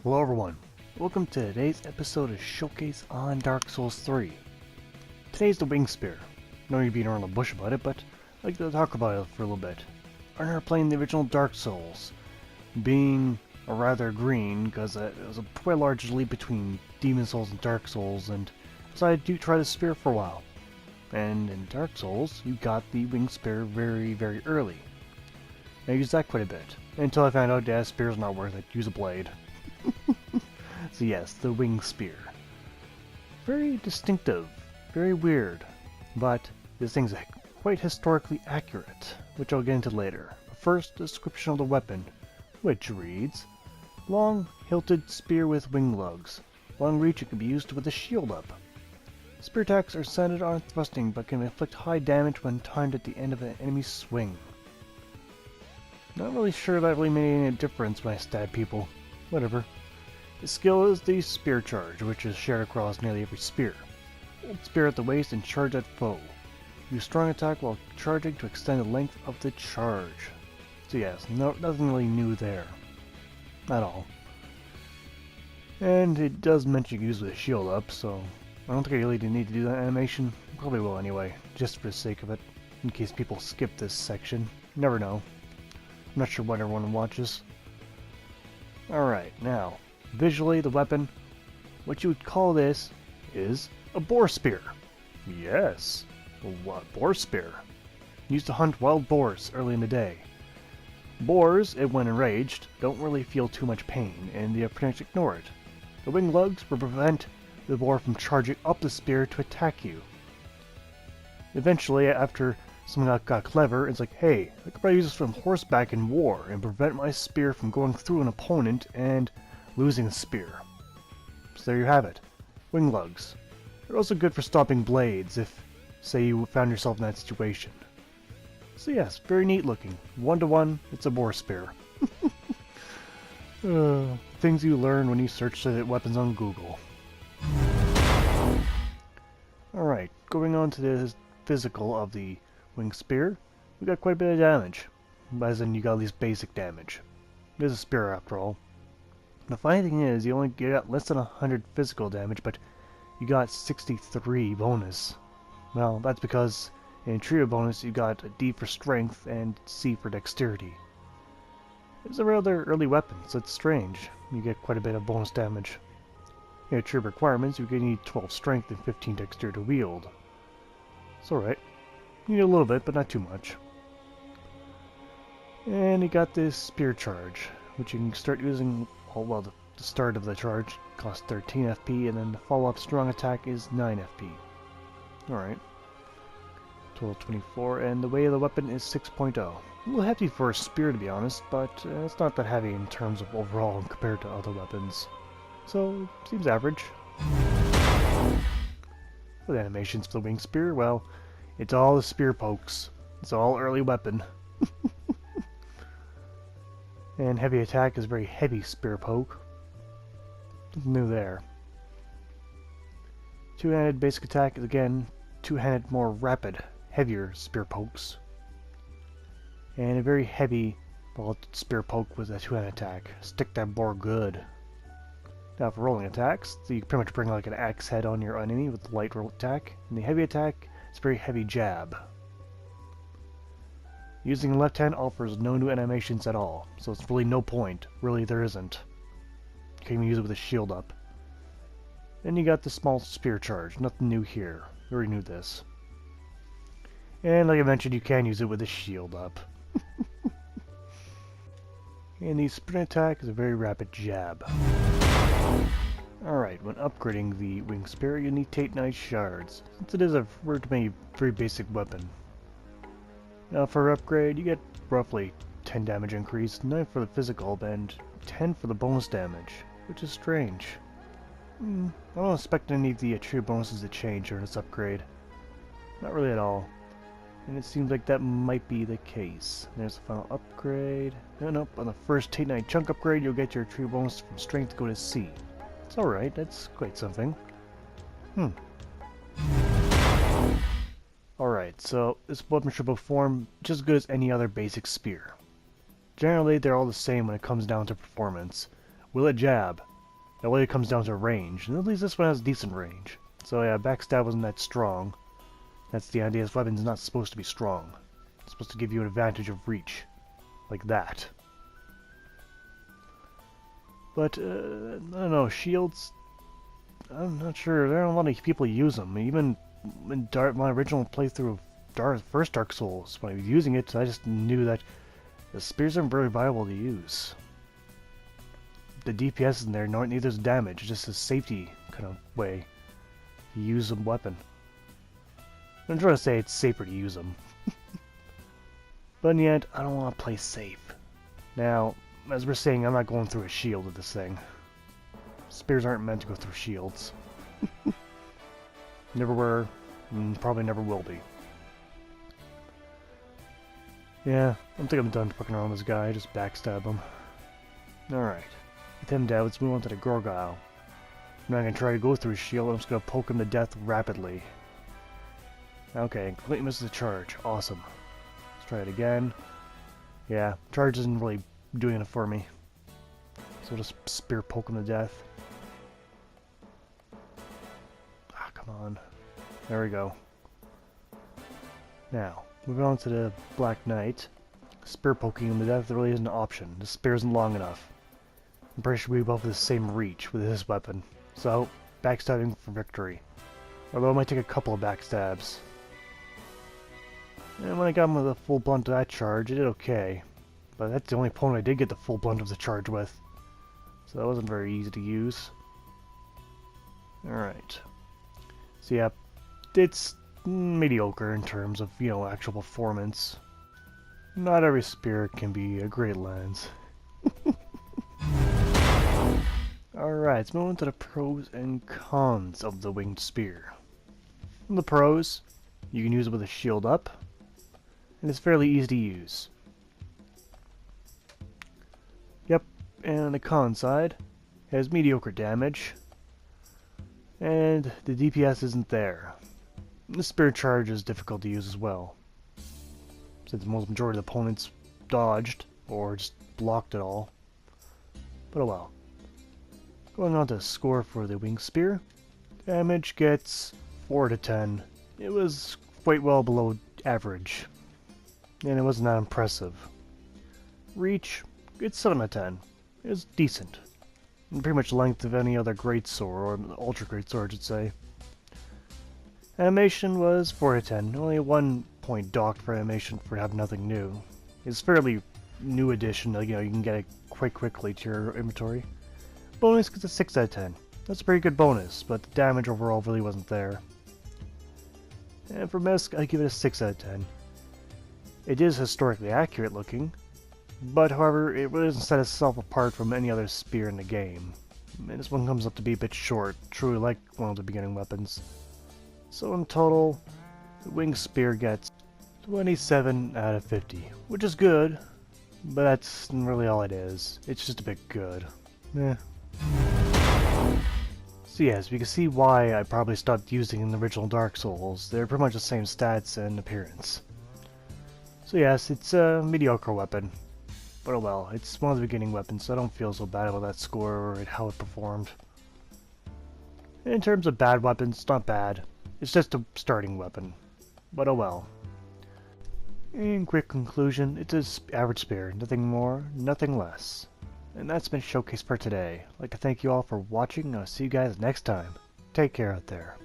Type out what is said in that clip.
Hello everyone, welcome to today's episode of Showcase on Dark Souls 3. Today's the Wing Spear. I know you're beating around the bush about it, but I'd like to talk about it for a little bit. I remember playing the original Dark Souls, being a rather green, because it was a quite large leap between Demon Souls and Dark Souls, and decided to try the spear for a while. And in Dark Souls, you got the Wing Spear very, very early. I used that quite a bit, until I found out that spear's not worth it, use a blade. So yes, the Wing Spear. Very distinctive, very weird, but this thing's quite historically accurate, which I'll get into later. But first, a description of the weapon, which reads, long, hilted spear with wing lugs. Long reach, it can be used with a shield up. Spear attacks are centered on thrusting, but can inflict high damage when timed at the end of an enemy's swing. Not really sure that really made any difference when I stab people. Whatever. The skill is the Spear Charge, which is shared across nearly every spear. Hold spear at the waist and charge at foe. Use strong attack while charging to extend the length of the charge. So yes, nothing really new there. At all. And it does mention you can use with a shield up, so I don't think I really need to do that animation. Probably will anyway, just for the sake of it, in case people skip this section. You never know. I'm not sure what everyone watches. Alright, now, visually the weapon, what you would call this is a boar spear. Yes, a boar spear. Used to hunt wild boars early in the day. Boars, when enraged, don't really feel too much pain, and they pretty much ignore it. The wing lugs will prevent the boar from charging up the spear to attack you. Eventually, after someone got clever, it's like, hey, I could probably use this from horseback in war and prevent my spear from going through an opponent and losing the spear. So there you have it. Wing lugs. They're also good for stopping blades if, say, you found yourself in that situation. So yes, very neat looking. 1-to-1, it's a boar spear. Things you learn when you search the weapons on Google. Alright, going on to the physical of the Wing Spear, we got quite a bit of damage. As in, you got at least basic damage. It is a spear after all. The funny thing is, you only got less than 100 physical damage, but you got 63 bonus. Well, that's because in trio bonus you got a D for strength and C for dexterity. It's a rather early weapon, so it's strange. You get quite a bit of bonus damage. In trio requirements, you need 12 strength and 15 dexterity to wield. It's alright. You need a little bit, but not too much. And you got this Spear Charge, which you can start using, well, the start of the charge costs 13 FP, and then the follow-up strong attack is 9 FP. Alright. Total 24, and the weight of the weapon is 6.0. A little hefty for a spear, to be honest, but it's not that heavy in terms of overall compared to other weapons. So, seems average. For the animations for the Wing Spear, well, it's all the spear pokes. It's all early weapon. And heavy attack is very heavy spear poke. Nothing new there. Two-handed basic attack is again two-handed more rapid, heavier spear pokes. And a very heavy spear poke with a two-handed attack. Stick that boar good. Now for rolling attacks, so you pretty much bring like an axe head on your enemy with the light roll attack. And the heavy attack, it's a very heavy jab. Using the left hand offers no new animations at all, so it's really no point. Really, there isn't. You can even use it with a shield up. Then you got the small spear charge. Nothing new here. We already knew this. And like I mentioned, you can use it with a shield up. And the sprint attack is a very rapid jab. Alright, when upgrading the Wing Spear, you need Titanite shards, since it is a very basic weapon. Now for upgrade, you get roughly 10 damage increase, 9 for the physical, and 10 for the bonus damage, which is strange. I don't expect any of the true bonuses to change during this upgrade. Not really at all. And it seems like that might be the case. There's the final upgrade. Nope, on the first Titanite chunk upgrade, you'll get your true bonus from strength to go to C. It's alright, that's quite something. Alright, so this weapon should perform just as good as any other basic spear. Generally, they're all the same when it comes down to performance. Will it jab? It really comes down to range, and at least this one has decent range. So yeah, backstab wasn't that strong. That's the idea, this weapon's not supposed to be strong. It's supposed to give you an advantage of reach. Like that. But, I don't know, shields... I'm not sure, there aren't a lot of people use them. Even in my original playthrough of first Dark Souls, when I was using it, I just knew that the spears aren't very viable to use. The DPS in there, neither is damage, it's just a safety kind of way to use a weapon. I'm trying to say it's safer to use them. But yet, I don't want to play safe. Now, as we're saying, I'm not going through a shield with this thing. Spears aren't meant to go through shields. Never were, and probably never will be. Yeah, I think I'm done fucking around with this guy, just backstab him. Alright. With him dead, let's move on to the Gorgile. I'm not gonna try to go through his shield, I'm just gonna poke him to death rapidly. Okay, completely misses the charge. Awesome. Let's try it again. Yeah, charge isn't really doing it for me. So just spear poke him to death. Ah, come on. There we go. Now, moving on to the Black Knight. Spear poking him to death really isn't an option. The spear isn't long enough. I'm pretty sure we both have the same reach with this weapon. So, backstabbing for victory. Although it might take a couple of backstabs. And when I got him with a full blunt of that charge, it did okay. But that's the only opponent I did get the full blunt of the charge with. So that wasn't very easy to use. Alright. So yeah, it's mediocre in terms of, you know, actual performance. Not every spear can be a great lens. Alright, let's move on to the pros and cons of the winged spear. From the pros, you can use it with a shield up, and it's fairly easy to use. Yep, and on the con side, it has mediocre damage, and the DPS isn't there. The spear charge is difficult to use as well, since most majority of the opponents dodged, or just blocked it all. But oh well. Going on to score for the winged spear. Damage gets 4 to 10. It was quite well below average, and it wasn't that impressive. Reach, it's 7 out of 10. It's decent. And pretty much the length of any other greatsword, or ultra greatsword, I should say. Animation was 4 out of 10. Only 1 point docked for animation for having nothing new. It's fairly new addition, you know, you can get it quite quickly to your inventory. Bonus gets a 6 out of 10. That's a pretty good bonus, but the damage overall really wasn't there. And for Misk, I give it a 6 out of 10. It is historically accurate looking, but however, it really doesn't set itself apart from any other spear in the game. And this one comes up to be a bit short, truly like one of the beginning weapons. So in total, the winged spear gets 27 out of 50, which is good, but that's really all it is. It's just a bit good. Eh. So yes, we can see why I probably stopped using the original Dark Souls. They're pretty much the same stats and appearance. So yes, it's a mediocre weapon. But oh well, it's one of the beginning weapons, so I don't feel so bad about that score or how it performed. In terms of bad weapons, it's not bad. It's just a starting weapon. But oh well. In quick conclusion, it's an average spear, nothing more, nothing less. And that's been Showcase for today. I'd like to thank you all for watching, and I'll see you guys next time. Take care out there.